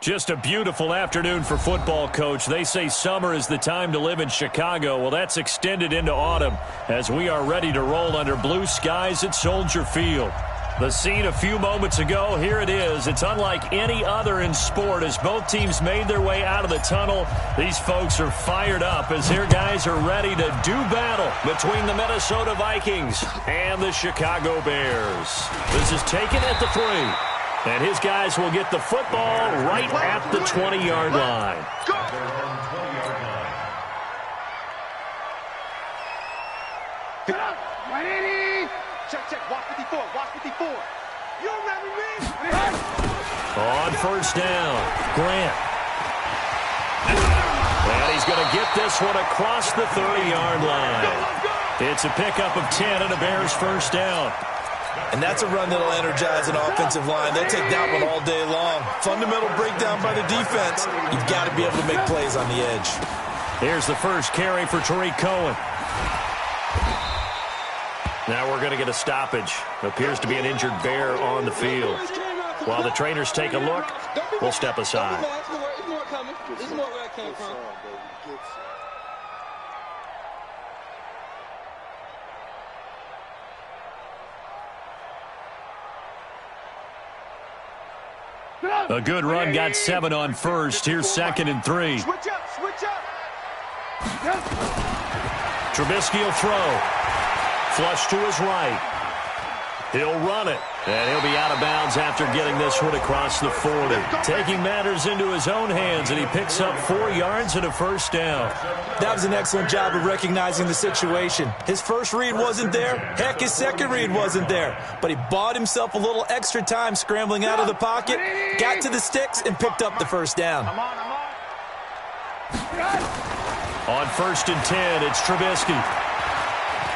Just a beautiful afternoon for football, Coach. They say summer is the time to live in Chicago. Well, that's extended into autumn as we are ready to roll under blue skies at Soldier Field. The scene a few moments ago, here it is. It's unlike any other in sport as both teams made their way out of the tunnel. These folks are fired up as their guys are ready to do battle between the Minnesota Vikings and the Chicago Bears. This is taken at the 3. And his guys will get the football right at the 20-yard line. Go! Get up! 180! Check. Watch 54. Watch 54. You remember me? On first down, Grant. And he's going to get this one across the 30-yard line. It's a pickup of 10 and a Bears first down. And that's a run that'll energize an offensive line. They'll take that one all day long. Fundamental breakdown by the defense. You've got to be able to make plays on the edge. Here's the first carry for Tariq Cohen. Now we're going to get a stoppage. Appears to be an injured Bear on the field. While the trainers take a look, we'll step aside. This is more where I came from. A good run got 7 on first. Here's 2nd and 3. Switch up. Trubisky will throw. Flush to his right. He'll run it. And he'll be out of bounds after getting this one across the 40. Taking matters into his own hands, and he picks up 4 yards and a first down. That was an excellent job of recognizing the situation. His first read wasn't there. Heck, his second read wasn't there. But he bought himself a little extra time scrambling out of the pocket, got to the sticks, and picked up the first down. On 1st and 10, it's Trubisky.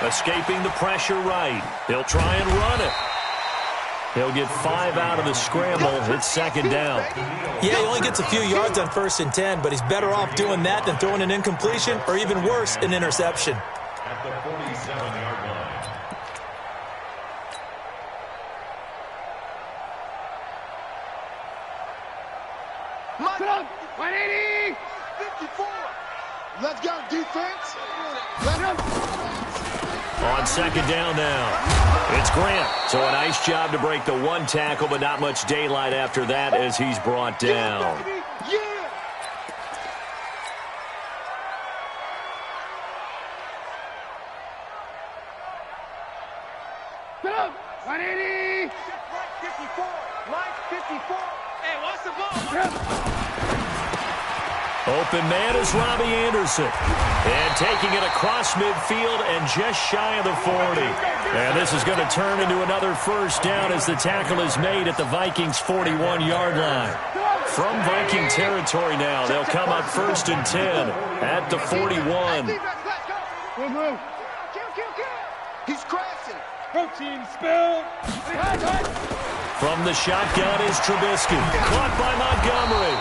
Escaping the pressure right. He'll try and run it. He'll get 5 out of the scramble. It's 2nd down. Yeah, he only gets a few yards on 1st and 10, but he's better off doing that than throwing an incompletion or even worse, an interception. At the 47-yard line. Lock up! 180! 54! Let's go, defense! Let him! On 2nd down now, it's Grant. So a nice job to break the 1 tackle, but not much daylight after that as he's brought down. Yeah! Get up! 180! 54! Mike, 54! Hey, watch the ball! Open man is Robbie Anderson. And taking it across midfield and just shy of the 40. And this is going to turn into another first down as the tackle is made at the Vikings' 41-yard line. From Viking territory now, they'll come up 1st and 10 at the 41. He's crashing. Protein spill. From the shotgun is Trubisky. Caught by Montgomery.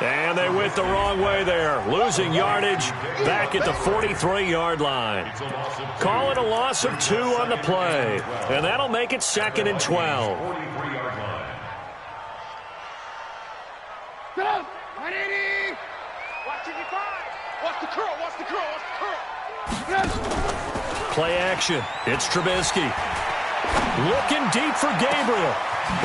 And they went the wrong way there, losing yardage back at the 43-yard line. Call it a loss of 2 on the play, and that'll make it 2nd and 12. 43-yard line. Get up! 180! Watch 55! Watch the curl! Play action. It's Trubisky. Looking deep for Gabriel.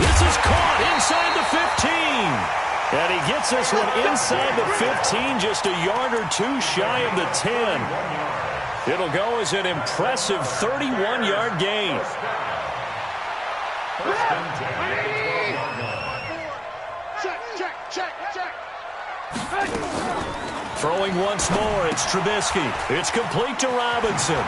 This is caught inside the 15. And he gets this one inside the 15, just a yard or 2 shy of the 10. It'll go as an impressive 31-yard gain. Check. Throwing once more, it's Trubisky. It's complete to Robinson.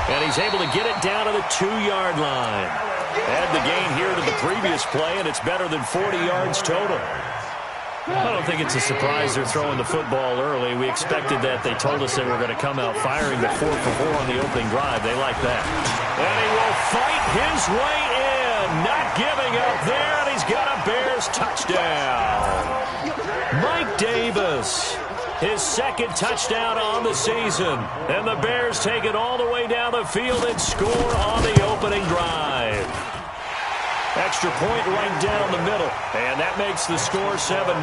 And he's able to get it down to the 2-yard line. Add the gain here to the previous play, and it's better than 40 yards total. I don't think it's a surprise they're throwing the football early. We expected that. They told us they were going to come out firing the 4 for 4 on the opening drive. They like that. And he will fight his way in. Not giving up there, and he's got a Bears touchdown. Mike Davis, his 2nd touchdown on the season. And the Bears take it all the way down the field and score on the opening drive. extra point right down the middle. And that makes the score 7-0.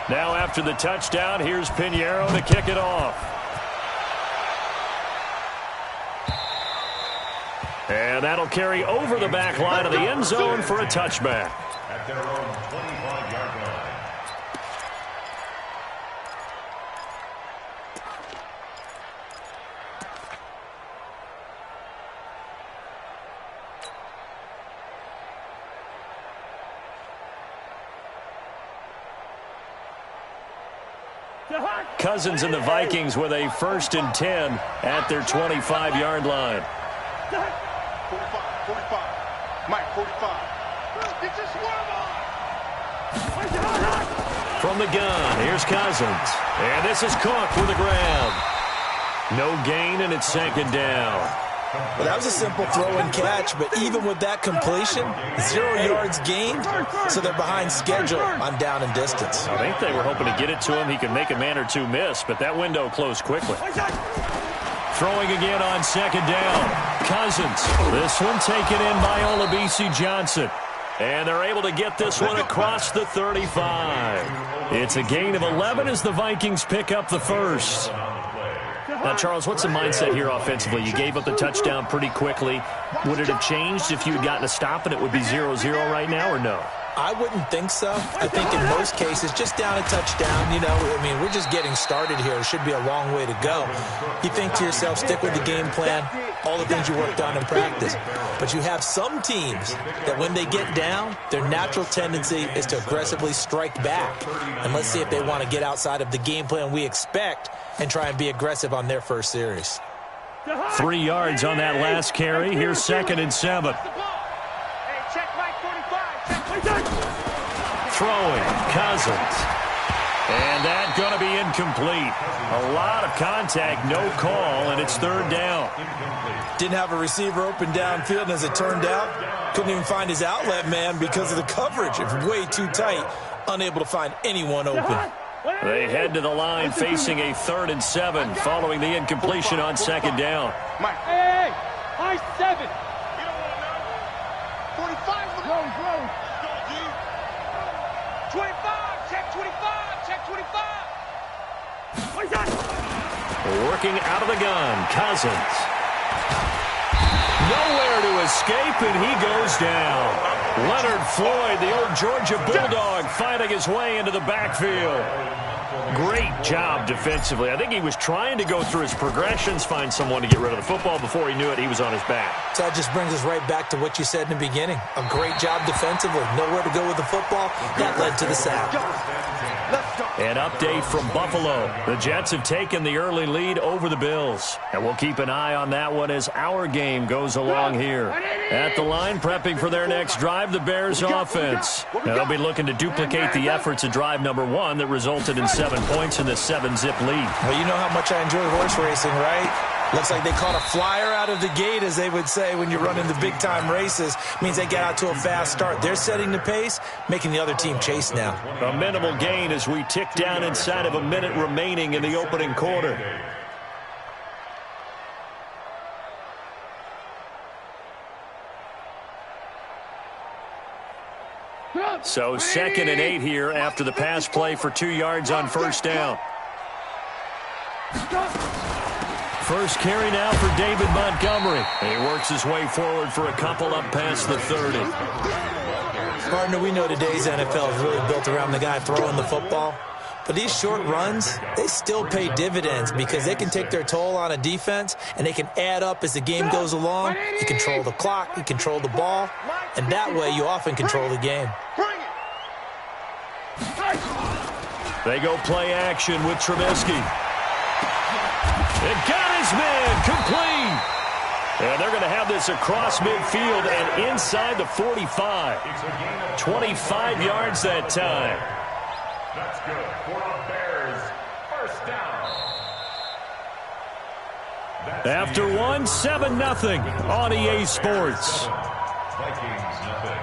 Now after the touchdown, here's Pinheiro to kick it off. And that'll carry over the back line of the end zone for a touchback. At their own 25-yard line. Cousins and the Vikings with a 1st and 10 at their 25-yard line. 45. Mike, 45. It's just From the gun, here's Cousins. And this is Cook with the ground. No gain, and it's 2nd down. Well, that was a simple throw and catch, but even with that completion, 0 yards gained, so they're behind schedule on down and distance. I think they were hoping to get it to him. He could make a man or two miss, but that window closed quickly. Throwing again on 2nd down. Cousins. This one taken in by Olabisi Johnson. And they're able to get this one across the 35. It's a gain of 11 as the Vikings pick up the first. Now, Charles, what's the mindset here offensively? You gave up the touchdown pretty quickly. Would it have changed if you had gotten a stop and it would be 0-0 right now, or no? I wouldn't think so. I think in most cases, just down a touchdown, you know, I mean, we're just getting started here. It should be a long way to go. You think to yourself, stick with the game plan, all the things you worked on in practice. But you have some teams that when they get down, their natural tendency is to aggressively strike back. And let's see if they want to get outside of the game plan we expect and try and be aggressive on their first series. 3 yards on that last carry. Here's 2nd and 7. Throwing, Cousins. And that's going to be incomplete. A lot of contact, no call, and it's 3rd down. Didn't have a receiver open downfield, and as it turned out, couldn't even find his outlet man because of the coverage. It was way too tight, unable to find anyone open. They head to the line facing a 3rd and 7 following the incompletion on 2nd down. Mike. Hey, high 7. You don't want to know. 45 is the ball. Go, 25. Check 25. Check 25. Working out of the gun, Cousins. Nowhere to escape, and he goes down. Leonard Floyd, the old Georgia Bulldog, finding his way into the backfield. Great job defensively. I think he was trying to go through his progressions, find someone to get rid of the football. Before he knew it, he was on his back. So that just brings us right back to what you said in the beginning. A great job defensively. Nowhere to go with the football. That led to the sack. An update from Buffalo. The Jets have taken the early lead over the Bills. And we'll keep an eye on that one as our game goes along here. At the line, prepping for their next drive, the Bears offense. Now, they'll be looking to duplicate the efforts of drive number 1 that resulted in 7 points in the 7-zip lead. Well, you know how much I enjoy horse racing, right? Looks like they caught a flyer out of the gate, as they would say when you're running the big-time races. Means they get out to a fast start. They're setting the pace, making the other team chase now. A minimal gain as we tick down inside of a minute remaining in the opening quarter. So 2nd and 8 here after the pass play for 2 yards on 1st down. First carry now for David Montgomery. He works his way forward for a couple up past the 30. Partner, we know today's NFL is really built around the guy throwing the football. But these short runs, they still pay dividends because they can take their toll on a defense and they can add up as the game goes along. You control the clock, you control the ball, and that way you often control the game. They go play action with Trubisky. It got his man complete. And they're going to have this across midfield and inside the 45. 25 yards that time. That's good for the Bears. First down. After 7-0 on EA Sports. Vikings nothing.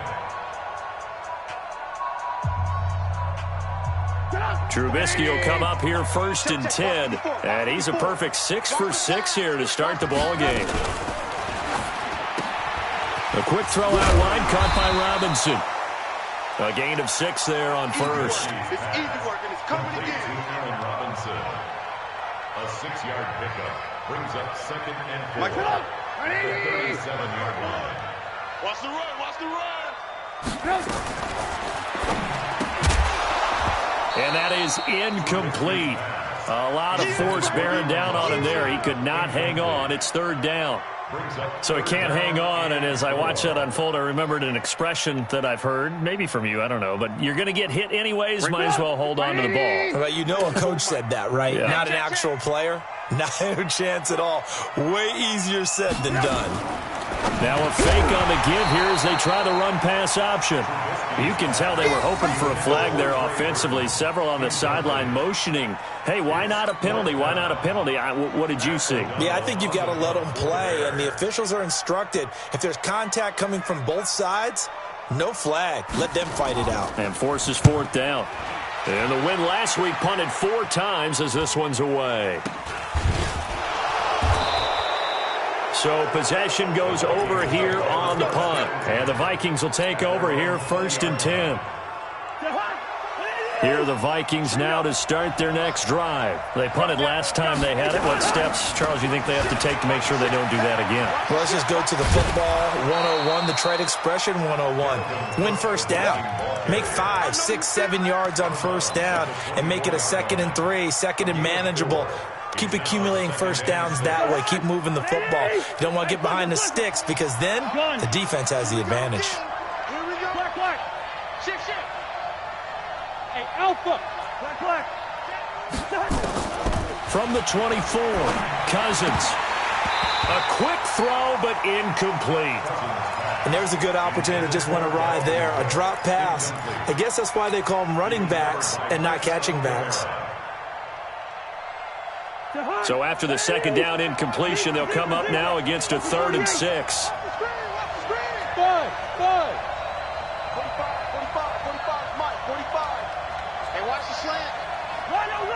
Trubisky will come up here 1st and 10. And he's a perfect 6 for 6 here to start the ball game. A quick throw out wide, caught by Robinson. A gain of 6 there on first. It's easy work, and it's coming again. Robinson. A 6-yard pickup brings up 2nd and 4. Mike, The 37-yard line. Watch the run, watch the run. And that is incomplete. A lot of force bearing down on him there. He could not hang on. It's 3rd down. So he can't hang on, and as I watch that unfold, I remembered an expression that I've heard, maybe from you, I don't know, but you're going to get hit anyways, might as well hold on to the ball. Well, you know a coach said that, right? Yeah. Not an actual player. No chance at all. Way easier said than done. Now a fake on the give here as they try the run-pass option. You can tell they were hoping for a flag there offensively. Several on the sideline motioning, hey, why not a penalty? Why not a penalty? What did you see? Yeah, I think you've got to let them play, and the officials are instructed. If there's contact coming from both sides, no flag. Let them fight it out. And forces 4th down. And the win last week punted 4 times as this one's away. So possession goes over here on the punt. And the Vikings will take over here 1st and 10. Here are the Vikings now to start their next drive. They punted last time they had it. What steps, Charles, you think they have to take to make sure they don't do that again? Well, let's just go to the football 101, the trade expression 101. Win 1st down. Make 5, 6, 7 yards on 1st down and make it a 2nd and 3, 2nd and manageable. Keep accumulating 1st downs that way. Keep moving the football. You don't want to get behind the sticks because then the defense has the advantage. Here we go. Black. Shit. Hey, Alpha. Black. From the 24, Cousins. A quick throw, but incomplete. And there's a good opportunity to just went awry there. A drop pass. I guess that's why they call them running backs and not catching backs. So after the 2nd down incompletion, they'll come up now against a 3rd and 6. 5. 45, Mike, 45. Hey, watch the slant. Rhino!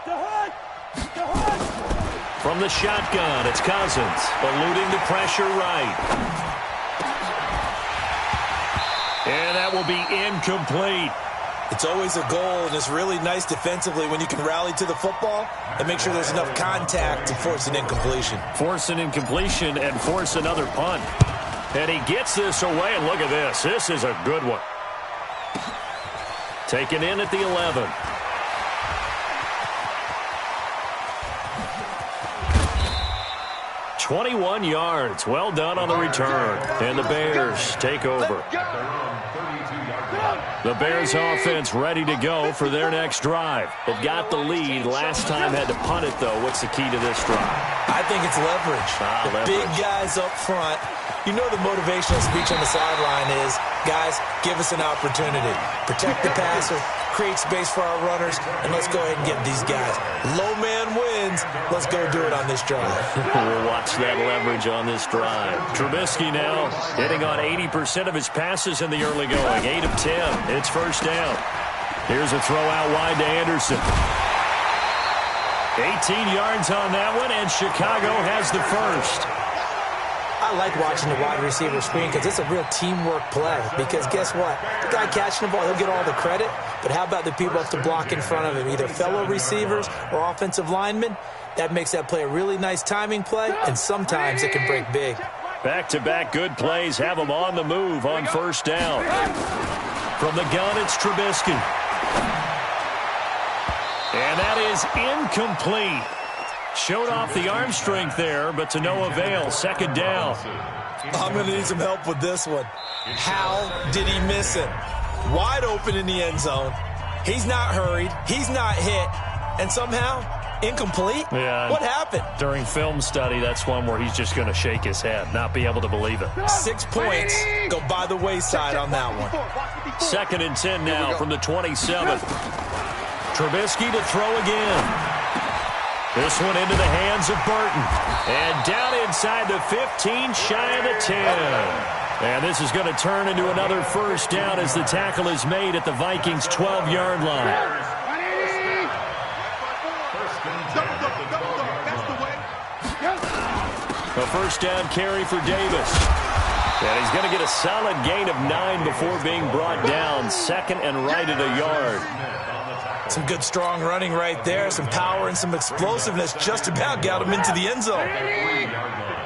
The hood! From the shotgun, it's Cousins, eluding the pressure right. And that will be incomplete. It's always a goal, and it's really nice defensively when you can rally to the football and make sure there's enough contact to force an incompletion. Force an incompletion and force another punt. And he gets this away, and look at this. This is a good one. Taken in at the 11. "21 yards. Well done on the return. And the Bears take over. The Bears offense ready to go for their next drive. They've got the lead. Last time had to punt it, though. What's the key to this drive? I think it's leverage. The big guys up front. You know the motivational speech on the sideline is, guys, give us an opportunity. Protect the passer, create space for our runners, and let's go ahead and get these guys. Low man wins. Let's go do it on this drive. We'll watch that leverage on this drive. Trubisky now hitting on 80% of his passes in the early going. 8 of 10. It's 1st down. Here's a throw out wide to Anderson. 18 yards on that one, and Chicago has the first. I like watching the wide receiver screen because it's a real teamwork play. Because guess what? The guy catching the ball, he'll get all the credit. But how about the people have to block in front of him, either fellow receivers or offensive linemen? That makes that play a really nice timing play, and sometimes it can break big. Back-to-back good plays have them on the move on 1st down. From the gun, it's Trubisky. And that is incomplete. Showed off the arm strength there, but to no avail. 2nd down. I'm going to need some help with this one. How did he miss it? Wide open in the end zone. He's not hurried. He's not hit. And somehow, incomplete? Yeah. What happened? During film study, that's one where he's just going to shake his head, not be able to believe it. 6 points go by the wayside on that one. 2nd and 10 now from the 27th. Trubisky to throw again. This one into the hands of Burton. And down inside the 15, shy of the 10. And this is going to turn into another 1st down as the tackle is made at the Vikings' 12-yard line. A first down carry for Davis. And he's going to get a solid gain of 9 before being brought down. Second and right at a yard. Some good, strong running right there. Some power and some explosiveness just about got him into the end zone.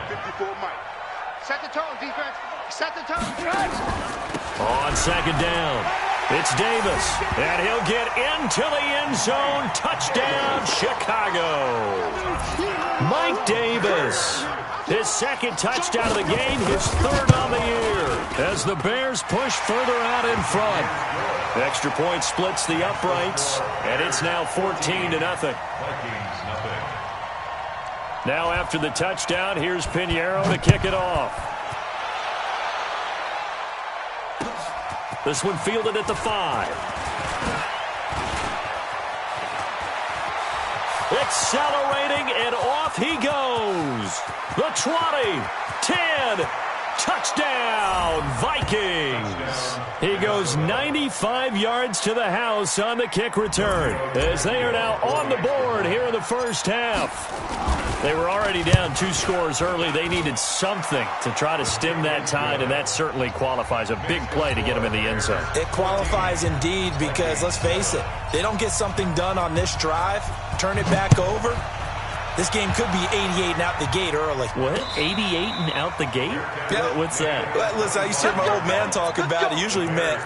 54 Mike. Set the tone, defense. Set the tone. On second down, it's Davis. And he'll get into the end zone. Touchdown, Chicago. Mike Davis. His second touchdown of the game, his third on the year. As the Bears push further out in front. The extra point splits the uprights, and it's now 14-0. Now after the touchdown, here's Pinheiro to kick it off. This one fielded at the 5. Accelerating, and off he goes. The 20, 10, touchdown, Vikings. He goes 95 yards to the house on the kick return as they are now on the board here in the first half. They were already down 2 scores early. They needed something to try to stem that tide, and that certainly qualifies. A big play to get them in the end zone. It qualifies indeed because, let's face it, they don't get something done on this drive, turn it back over, this game could be 88 and out the gate early. What? 88 and out the gate? Yeah. What's that? Listen, I used to hear my old man talk about it. Usually meant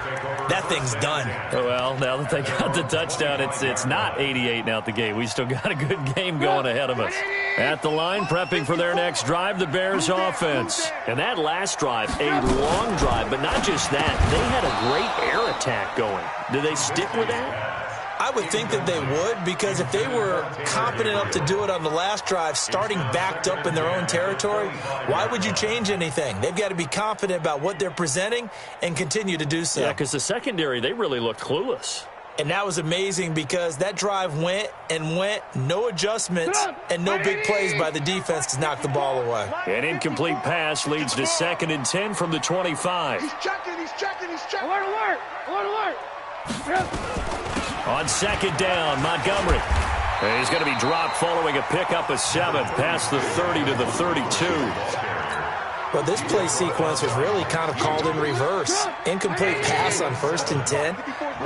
that thing's done. Well, now that they got the touchdown, it's not 88 and out the gate. We still got a good game going ahead of us. At the line, prepping for their next drive, the Bears offense. And that last drive, a long drive, but not just that. They had a great air attack going. Do they stick with that? I would think that they would, because if they were competent enough to do it on the last drive, starting backed up in their own territory, why would you change anything? They've got to be confident about what they're presenting and continue to do so. Yeah, because the secondary, they really looked clueless. And that was amazing because that drive went and went, no adjustments, and no big plays by the defense to knock the ball away. An incomplete pass leads to 2nd and 10 from the 25. He's checking. Alert, alert, alert, alert. On second down, Montgomery. And he's going to be dropped following a pickup of 7 past the 30 to the 32. Well, this play sequence was really kind of called in reverse. Incomplete pass on 1st and 10.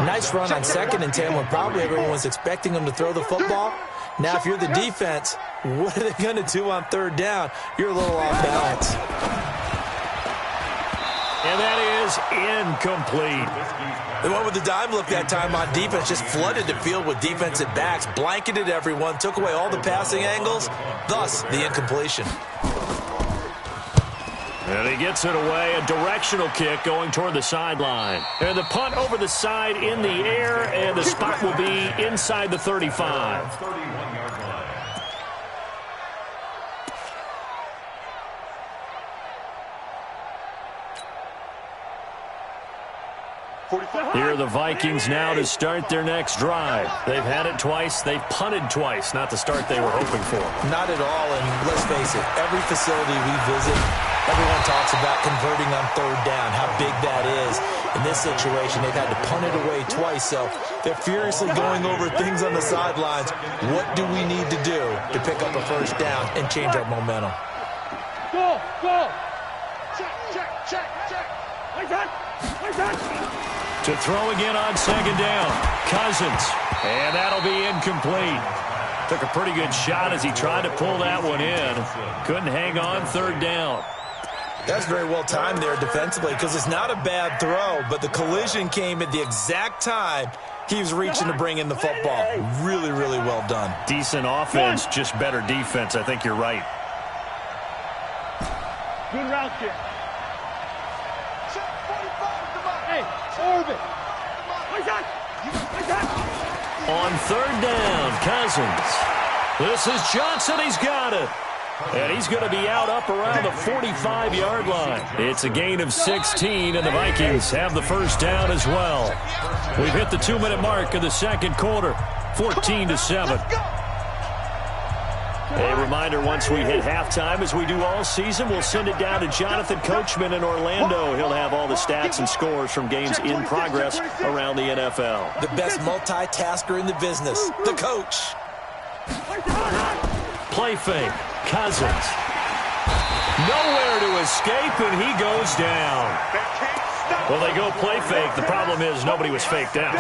Nice run on 2nd and 10 when probably everyone was expecting them to throw the football. Now, if you're the defense, what are they going to do on 3rd down? You're a little off balance. And that is incomplete. The one with the dime look that time on defense just flooded the field with defensive backs, blanketed everyone, took away all the passing angles, thus the incompletion. And he gets it away, a directional kick going toward the sideline. And the punt over the side in the air, and the spot will be inside the 35. 31-yard line. Here are the Vikings now to start their next drive. They've had it twice. They've punted twice. Not the start they were hoping for. Not at all, and let's face it, every facility we visit, everyone talks about converting on 3rd down, how big that is. In this situation, they've had to punt it away twice, so they're furiously going over things on the sidelines. What do we need to do to pick up a 1st down and change our momentum? Go, go. Check. Like that. To throw again on 2nd down. Cousins. And that'll be incomplete. Took a pretty good shot as he tried to pull that one in. Couldn't hang on 3rd down. That's very well timed there defensively because it's not a bad throw, but the collision came at the exact time he was reaching to bring in the football. Really, really well done. Decent offense, just better defense. I think you're right. Good route kick. Check 45, come on. Hey, orbit. Like that. On 3rd down, Cousins. This is Johnson. He's got it. And he's going to be out up around the 45-yard line. It's a gain of 16, and the Vikings have the 1st down as well. We've hit the 2-minute mark of the 2nd quarter, 14-7. A reminder, once we hit halftime, as we do all season, we'll send it down to Jonathan Coachman in Orlando. He'll have all the stats and scores from games in progress around the NFL. The best multitasker in the business, the coach. Play fake. Cousins. Nowhere to escape, and he goes down. Well, they go play fake. The problem is nobody was faked out.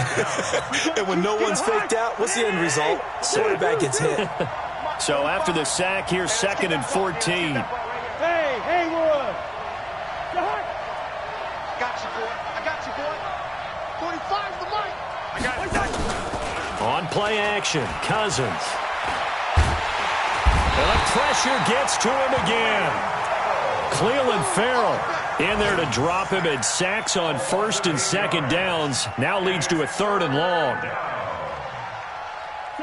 And when no one's faked out, what's the end result? Quarterback gets hit. So after the sack, here's 2nd and 14. Hey, Haywood. Got you, boy. I got you, boy. 45's the mic. I got it. On play action, Cousins. And the pressure gets to him again. Cleveland Farrell in there to drop him, and sacks on 1st and 2nd downs. Now leads to a 3rd and long.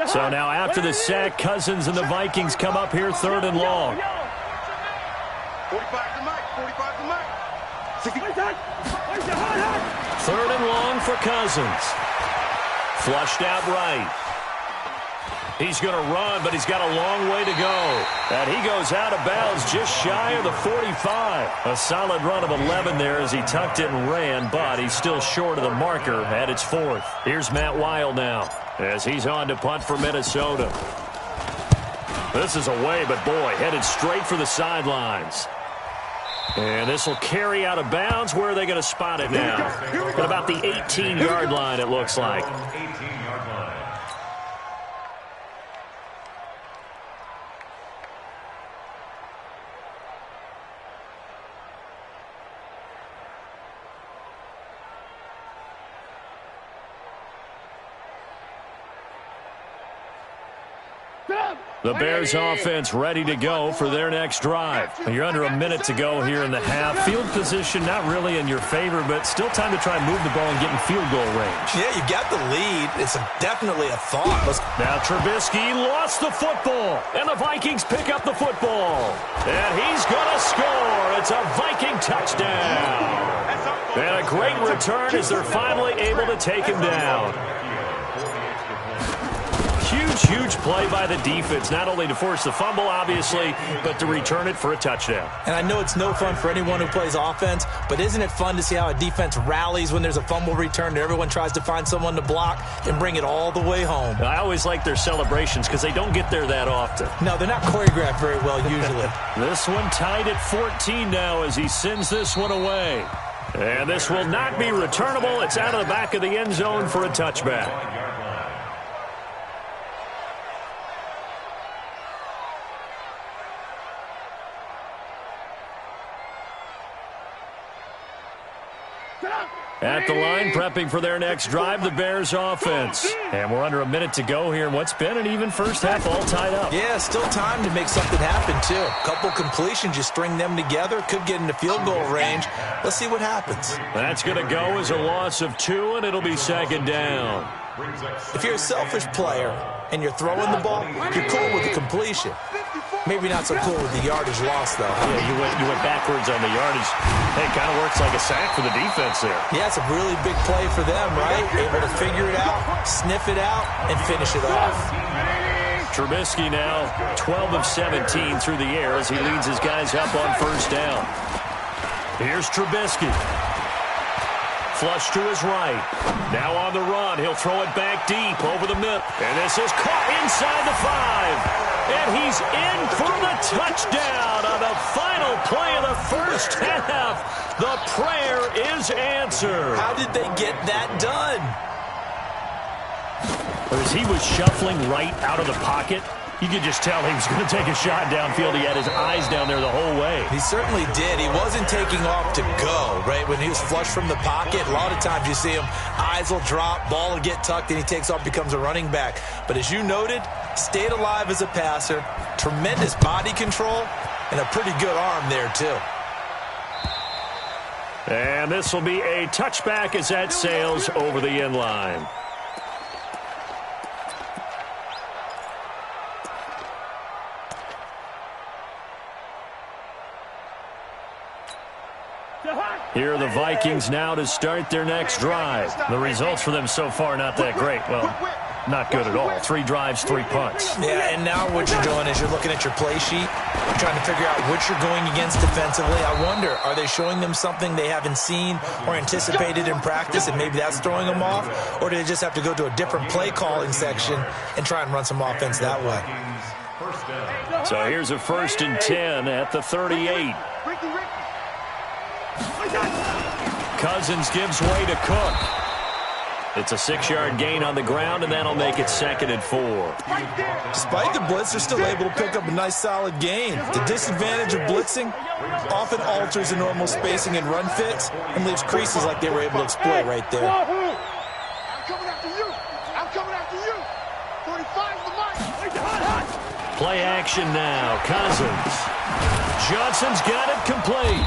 So now after the sack, Cousins and the Vikings come up here 3rd and long. 45's the mic. 45's the mic. 3rd and long for Cousins. Flushed out right. He's going to run, but he's got a long way to go. And he goes out of bounds just shy of the 45. A solid run of 11 there as he tucked it and ran, but he's still short of the marker at its 4th. Here's Matt Weil now as he's on to punt for Minnesota. This is away, but boy, headed straight for the sidelines. And this will carry out of bounds. Where are they going to spot it now? At about the 18-yard line, it looks like. 18-yard line. The Bears offense ready to go for their next drive. You're under a minute to go here in the half. Field position not really in your favor, but still time to try and move the ball and get in field goal range. Yeah, you got the lead. It's definitely a thought. Now Trubisky lost the football, and the Vikings pick up the football. And he's going to score. It's a Viking touchdown. And a great return as they're finally able to take him down. Huge play by the defense, not only to force the fumble, obviously, but to return it for a touchdown. And I know it's no fun for anyone who plays offense, but isn't it fun to see how a defense rallies when there's a fumble return and everyone tries to find someone to block and bring it all the way home? I always like their celebrations because they don't get there that often. No, they're not choreographed very well usually. This one tied at 14 now as he sends this one away. And this will not be returnable. It's out of the back of the end zone for a touchback. At the line, prepping for their next drive, the Bears offense. And we're under a minute to go here in what's been an even first half, all tied up. Yeah, still time to make something happen, too. Couple completions, you string them together, could get into field goal range. Let's see what happens. That's going to go as a loss of 2, and it'll be 2nd down. If you're a selfish player and you're throwing the ball, you're cool with the completion. Maybe not so cool with the yardage loss, though. Yeah, you went backwards on the yardage. Hey, it kind of works like a sack for the defense there. Yeah, it's a really big play for them, right? Able to figure it out, sniff it out, and finish it off. Trubisky now 12 of 17 through the air as he leads his guys up on 1st down. Here's Trubisky. Flush to his right. Now on the run. He'll throw it back deep over the middle. And this is caught inside the 5. And he's in for the touchdown on the final play of the first half. The prayer is answered. How did they get that done? As he was shuffling right out of the pocket, you could just tell he was going to take a shot downfield. He had his eyes down there the whole way. He certainly did. He wasn't taking off to go, right? When he was flushed from the pocket, a lot of times you see him, eyes will drop, ball will get tucked, and he takes off, becomes a running back. But as you noted, stayed alive as a passer, tremendous body control, and a pretty good arm there, too. And this will be a touchback as that sails over the end line. Here are the Vikings now to start their next drive. The results for them so far not that great. Well, not good at all. 3 drives, 3 punts. Yeah, and now what you're doing is you're looking at your play sheet, trying to figure out what you're going against defensively. I wonder, are they showing them something they haven't seen or anticipated in practice, and maybe that's throwing them off? Or do they just have to go to a different play calling section and try and run some offense that way? First down. So here's a 1st and 10 at the 38. Cousins gives way to Cook. It's a 6-yard gain on the ground, and that'll make it 2nd and 4. Despite the blitz, they're still able to pick up a nice solid gain. The disadvantage of blitzing often alters the normal spacing and run fits and leaves creases like they were able to exploit right there. I'm coming after you. I'm coming after you. 45 is the mark. Play action now. Cousins. Johnson's got it complete.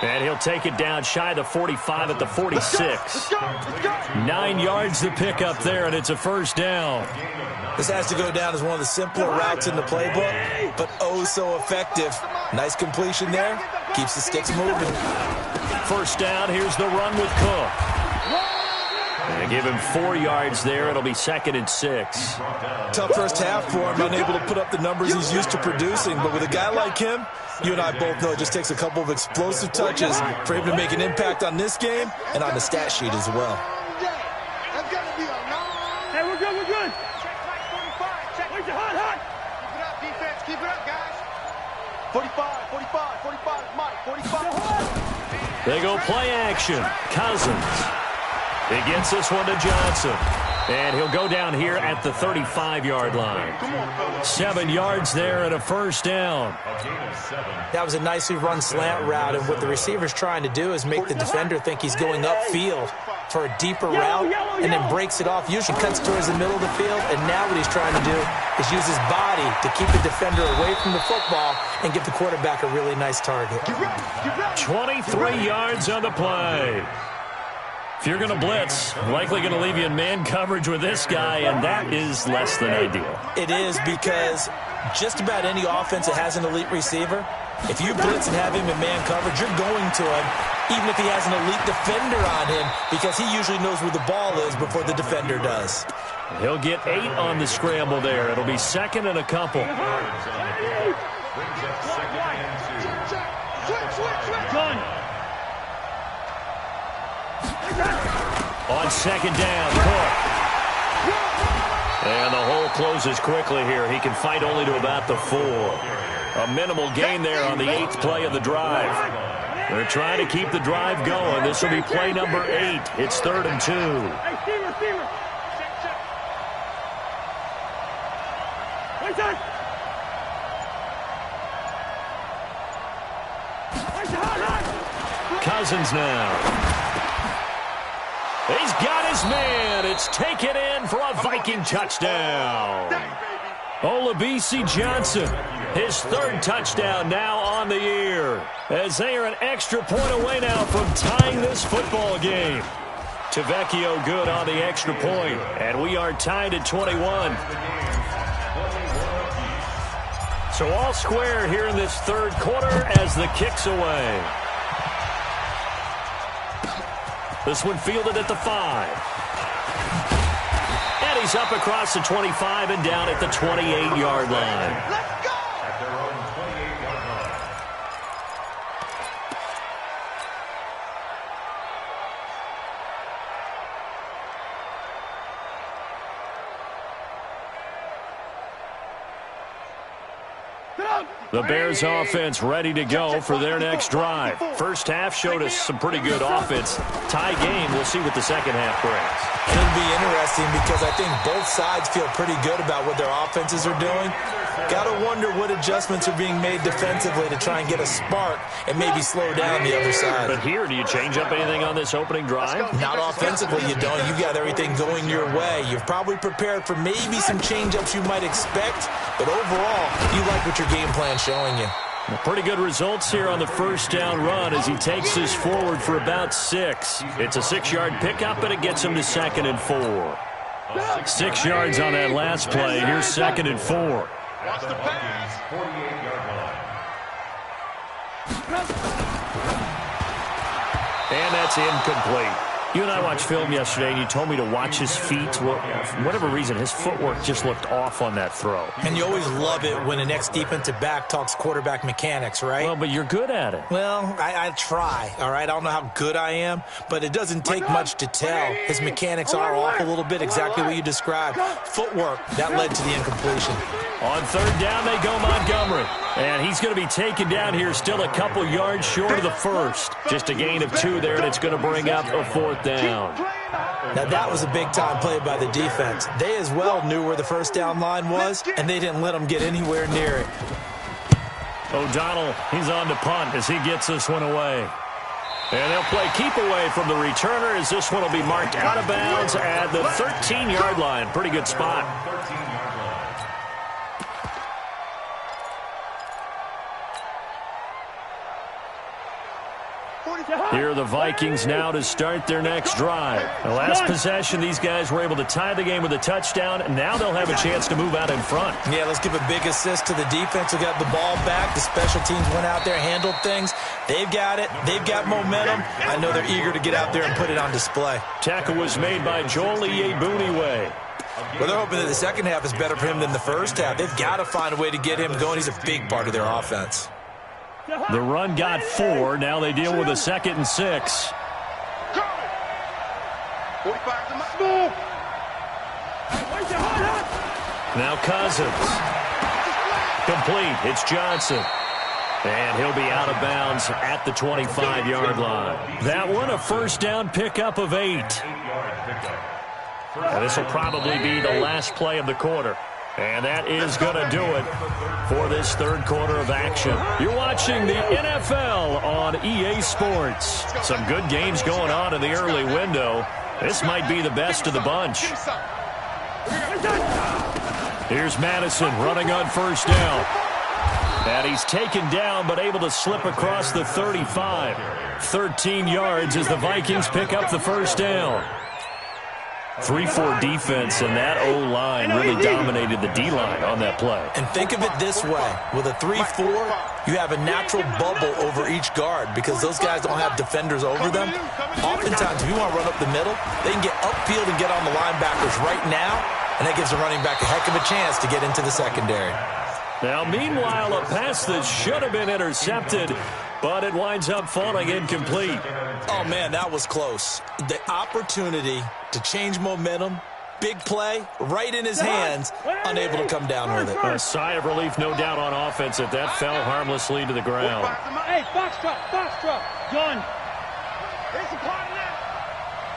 And he'll take it down shy of the 45 at the 46. Let's go. 9 yards to pick up there, and it's a 1st down. This has to go down as one of the simpler routes in the playbook, but oh so effective. Nice completion there. Keeps the sticks moving. 1st down, here's the run with Cook. And give him 4 yards there. It'll be 2nd and 6. Tough first half for him, unable to put up the numbers he's used to producing. But with a guy like him, you and I both know it just takes a couple of explosive touches for him to make an impact on this game and on the stat sheet as well. That's got to be a long. Hey, we're good, we're good. Check 45. Check. Where's your hot? Keep it up, defense. Keep it up, guys. 45, Mike. 45. They go play action. Cousins. He gets this one to Johnson. And he'll go down here at the 35-yard line. 7 yards there and a 1st down. That was a nicely run slant route, and what the receiver's trying to do is make the defender think he's going upfield for a deeper route and then breaks it off. Usually cuts towards the middle of the field, and now what he's trying to do is use his body to keep the defender away from the football and give the quarterback a really nice target. 23 yards on the play. If you're going to blitz, likely going to leave you in man coverage with this guy, and that is less than ideal. It is, because just about any offense that has an elite receiver, if you blitz and have him in man coverage, you're going to him, even if he has an elite defender on him, because he usually knows where the ball is before the defender does. He'll get 8 on the scramble there. It'll be 2nd and a couple. On 2nd down, Cook. And the hole closes quickly here. He can fight only to about the 4. A minimal gain there on the 8th play of the drive. They're trying to keep the drive going. This will be play number 8. It's 3rd and 2. Hey, Steamer. Where's that? Where's the hot? Cousins now. He's got his man. It's taken in for a Viking touchdown. Olabisi Johnson, his 3rd touchdown now on the year, as they are an extra point away now from tying this football game. Tavecchio good on the extra point, and we are tied at 21. So all square here in this 3rd quarter as the kick's away. This one fielded at the 5. And he's up across the 25 and down at the 28-yard line. Let's go. At their own 28-yard line. The Bears offense ready to go for their next drive. First half showed us some pretty good offense. Tie game, we'll see what the second half brings. Could be interesting, because I think both sides feel pretty good about what their offenses are doing. Got to wonder what adjustments are being made defensively to try and get a spark and maybe slow down the other side. But here, do you change up anything on this opening drive? Not offensively, you don't. You got everything going your way. You've probably prepared for maybe some change-ups you might expect, but overall, you like what your game plan's showing you. Pretty good results here on the first down run as he takes this forward for about 6. It's a 6-yard pickup, and it gets him to 2nd and 4. 6 yards on that last play. Here's 2nd and 4. Watch the pass. 48-yard line. And that's incomplete. You and I watched film yesterday, and you told me to watch his feet. Well, for whatever reason, his footwork just looked off on that throw. And you always love it when an ex-defensive back talks quarterback mechanics, right? Well, but you're good at it. Well, I try, all right? I don't know how good I am, but it doesn't take much to tell. His mechanics are off a little bit, exactly what you described. Footwork, that led to the incompletion. On third down, they go Montgomery. And he's going to be taken down here, still a couple yards short of the first. Just a gain of 2 there, and it's going to bring up a 4th down. Now, that was a big-time play by the defense. They as well knew where the first down line was, and they didn't let them get anywhere near it. O'Donnell, he's on to punt as he gets this one away. And they'll play keep away from the returner as this one will be marked out of bounds at the 13-yard line. Pretty good spot. Here are the Vikings now to start their next drive. The last possession, these guys were able to tie the game with a touchdown. Now they'll have a chance to move out in front. Yeah, let's give a big assist to the defense who got the ball back. The special teams went out there, handled things. They've got it. They've got momentum. I know they're eager to get out there and put it on display. Tackle was made by Joel Iyiegbuniwe. Well, they're hoping that the second half is better for him than the first half. They've got to find a way to get him going. He's a big part of their offense. The run got 4. Now they deal with a 2nd and 6. 45 to my move. Now Cousins. Complete. It's Johnson. And he'll be out of bounds at the 25-yard line. That one, a first down pickup of 8. And this will probably be the last play of the quarter. And that is going to do it for this third quarter of action. You're watching the NFL on EA Sports. Some good games going on in the early window. This might be the best of the bunch. Here's Madison running on first down. And he's taken down but able to slip across the 35. 13 yards as the Vikings pick up the first down. 3-4 defense, and that O-line really dominated the D-line on that play. And think of it this way. With a 3-4, you have a natural bubble over each guard because those guys don't have defenders over them. Oftentimes, if you want to run up the middle, they can get upfield and get on the linebackers right now, and that gives the running back a heck of a chance to get into the secondary. Now, meanwhile, a pass that should have been intercepted, but it winds up falling incomplete. Oh, man, that was close. The opportunity to change momentum, big play, right in his hands, unable to come down with it. A sigh of relief, no doubt, on offense if that fell harmlessly to the ground. Hey, box truck, John. Here's the part of that.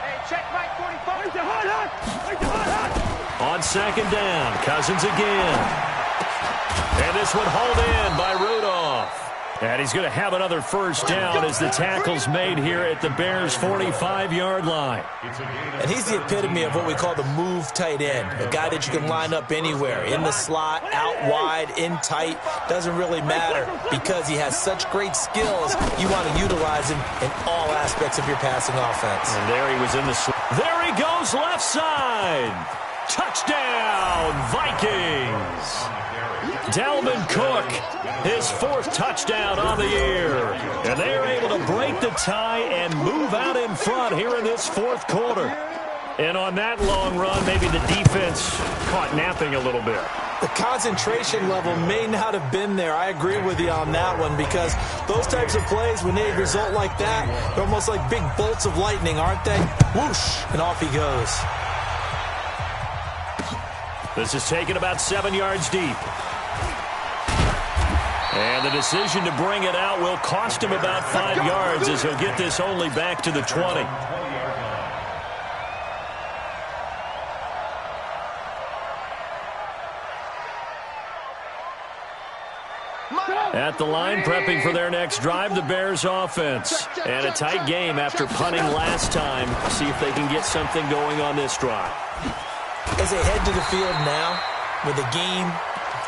Hey, check Mike 45. Where's the hot? On second down, Cousins again. And this one hauled in by Rudolph. And he's going to have another first down as the tackle's made here at the Bears' 45-yard line. And he's the epitome of what we call the move tight end, a guy that you can line up anywhere, in the slot, out wide, in tight, doesn't really matter because he has such great skills. You want to utilize him in all aspects of your passing offense. And there he was in the slot. There he goes, left side. Touchdown, Vikings. Dalvin Cook, his 4th touchdown on the year. And they are able to break the tie and move out in front here in this 4th quarter. And on that long run, maybe the defense caught napping a little bit. The concentration level may not have been there. I agree with you on that one because those types of plays, when they result like that, they're almost like big bolts of lightning, aren't they? Whoosh, and off he goes. This is taken about 7 yards deep. And the decision to bring it out will cost him about 5 yards as he'll get this only back to the 20. At the line, prepping for their next drive, the Bears offense. And a tight game after punting last time. See if they can get something going on this drive. As they head to the field now, with the game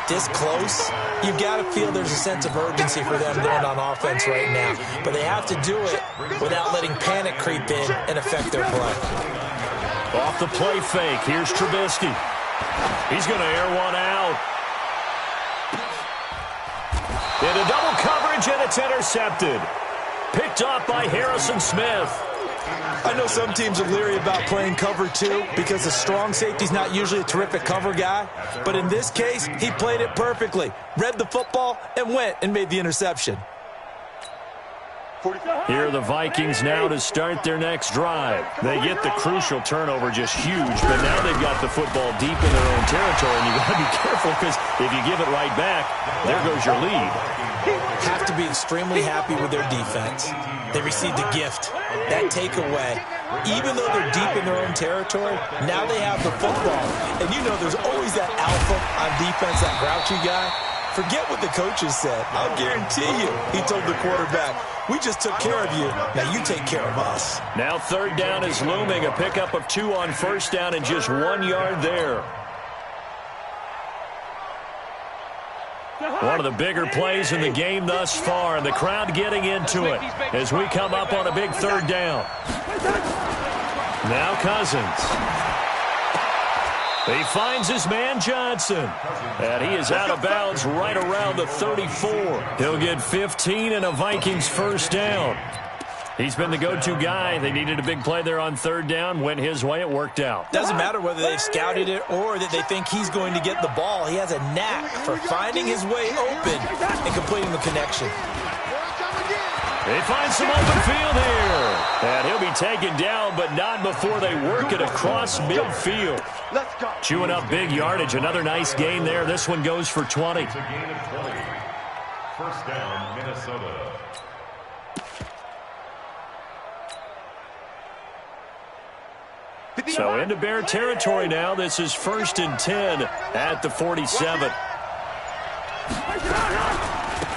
this close, you've got to feel there's a sense of urgency for them going on offense right now. But they have to do it without letting panic creep in and affect their play. Off the play fake, here's Trubisky. He's going to air one out. Into double coverage, and it's intercepted. Picked off by Harrison Smith. I know some teams are leery about playing cover 2 because the strong safety's not usually a terrific cover guy. But in this case, he played it perfectly. Read the football and went and made the interception. Here are the Vikings now to start their next drive. They get the crucial turnover, just huge, but now they've got the football deep in their own territory, and you've got to be careful because if you give it right back, there goes your lead. Have to be extremely happy with their defense. They received a gift. That takeaway, even though they're deep in their own territory, now they have the football. And you know there's always that alpha on defense, that grouchy guy. Forget what the coaches said. I'll guarantee you, he told the quarterback, we just took care of you. Now you take care of us. Now third down is looming. A pickup of 2 on first down and just 1 yard there. One of the bigger plays in the game thus far, and the crowd getting into it as we come up on a big third down. Now Cousins. He finds his man Johnson, and he is out of bounds right around the 34. He'll get 15 and a Vikings first down. He's been the go-to guy. They needed a big play there on third down. Went his way. It worked out. Doesn't matter whether they've scouted it or that they think he's going to get the ball. He has a knack for finding his way open and completing the connection. They find some open field here. And he'll be taken down, but not before they work it across midfield. Chewing up big yardage. Another nice gain there. This one goes for 20. It's a gain of 20. First down, Minnesota. So into Bear territory now. This is 1st and 10 at the 47.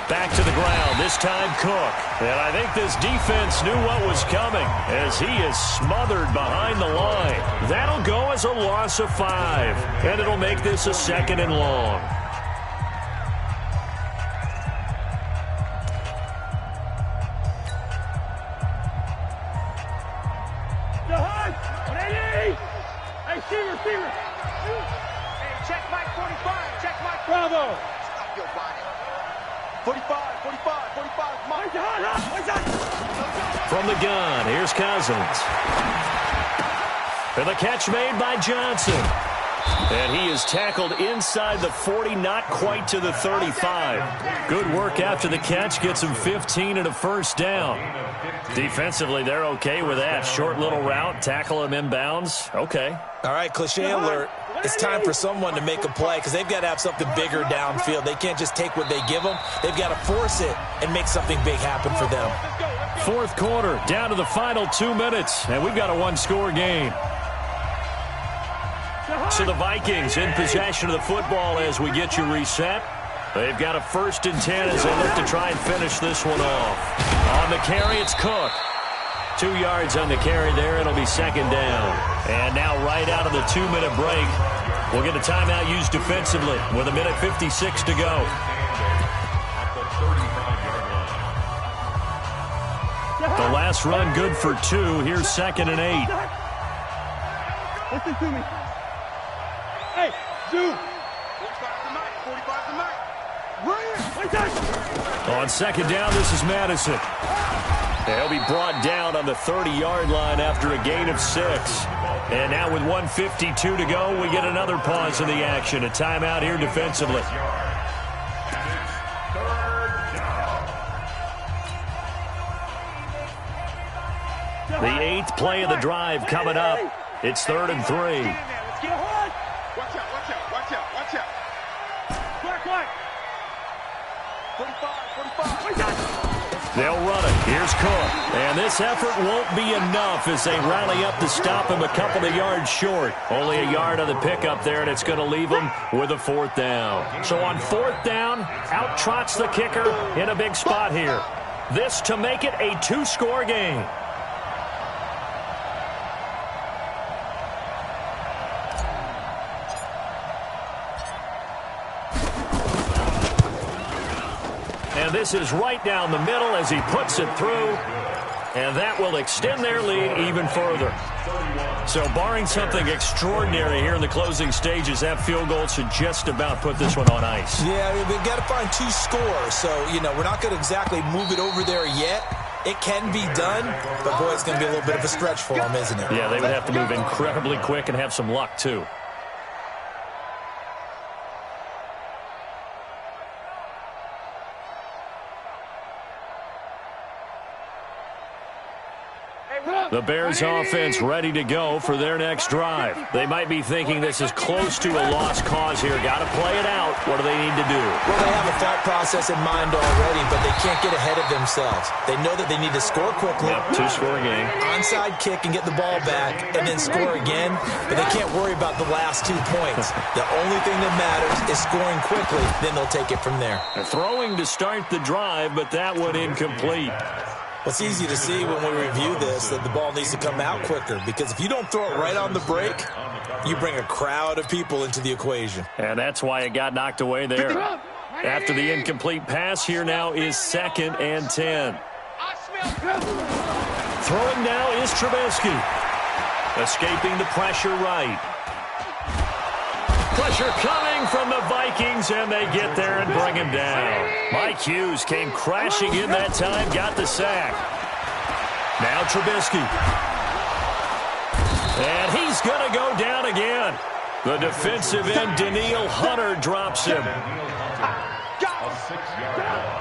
Back to the ground, this time Cook. And I think this defense knew what was coming as he is smothered behind the line. That'll go as a loss of 5. And it'll make this a 2nd and long. Receiver. Hey, check Mike 45. Check Mike. Bravo. Stop your body. 45, Mike. From the gun, here's Cousins. And the catch made by Johnson. And he is tackled inside the 40, not quite to the 35. Good work after the catch, gets him 15 and a first down. Defensively, they're okay with that. Short little route, tackle him inbounds. Okay. All right, cliche alert. It's time for someone to make a play because they've got to have something bigger downfield. They can't just take what they give them. They've got to force it and make something big happen for them. Fourth quarter, down to the final 2 minutes, and we've got a one-score game. So the Vikings in possession of the football as we get you reset. They've got a 1st and 10 as they look to try and finish this one off. On the carry, it's Cook. 2 yards on the carry there. It'll be 2nd down. And now right out of the 2-minute break, we'll get a timeout used defensively with 1:56 to go. The last run good for 2. Here's 2nd and 8. Listen to me. Hey, Zoo. 45 to Mike. On 2nd down, this is Madison. He'll be brought down on the 30-yard line after a gain of 6. And now with 1:52 to go, we get another pause in the action. A timeout here defensively. The 8th play of the drive coming up. It's 3rd and 3. Watch out. Black. 45. They'll run it. Here's Cook. And this effort won't be enough as they rally up to stop him a couple of yards short. Only a yard on the pickup there, and it's going to leave him with a 4th down. So on 4th down, out trots the kicker in a big spot here. This to make it a 2-score game. And this is right down the middle as he puts it through. And that will extend their lead even further. So barring something extraordinary here in the closing stages, that field goal should just about put this one on ice. Yeah, we've got to find 2 scores. So, we're not going to exactly move it over there yet. It can be done, but, boy, it's going to be a little bit of a stretch for them, isn't it? Yeah, they would have to move incredibly quick and have some luck, too. The Bears offense ready to go for their next drive. They might be thinking this is close to a lost cause here. Got to play it out. What do they need to do? Well, they have a thought process in mind already, but they can't get ahead of themselves. They know that they need to score quickly. Yep, 2-score game. Onside kick and get the ball back and then score again, but they can't worry about the last 2 points. The only thing that matters is scoring quickly, then they'll take it from there. They're throwing to start the drive, but that one incomplete. Well, it's easy to see when we review this that the ball needs to come out quicker, because if you don't throw it right on the break, you bring a crowd of people into the equation. And that's why it got knocked away there. After the incomplete pass, here now is 2nd and 10. Throwing now is Trubisky. Escaping the pressure right. Pressure coming from the Vikings, and they get there and bring him down. Mike Hughes came crashing in that time, got the sack. Now Trubisky. And he's going to go down again. The defensive end, Danielle Hunter, drops him. A 6-yard loss.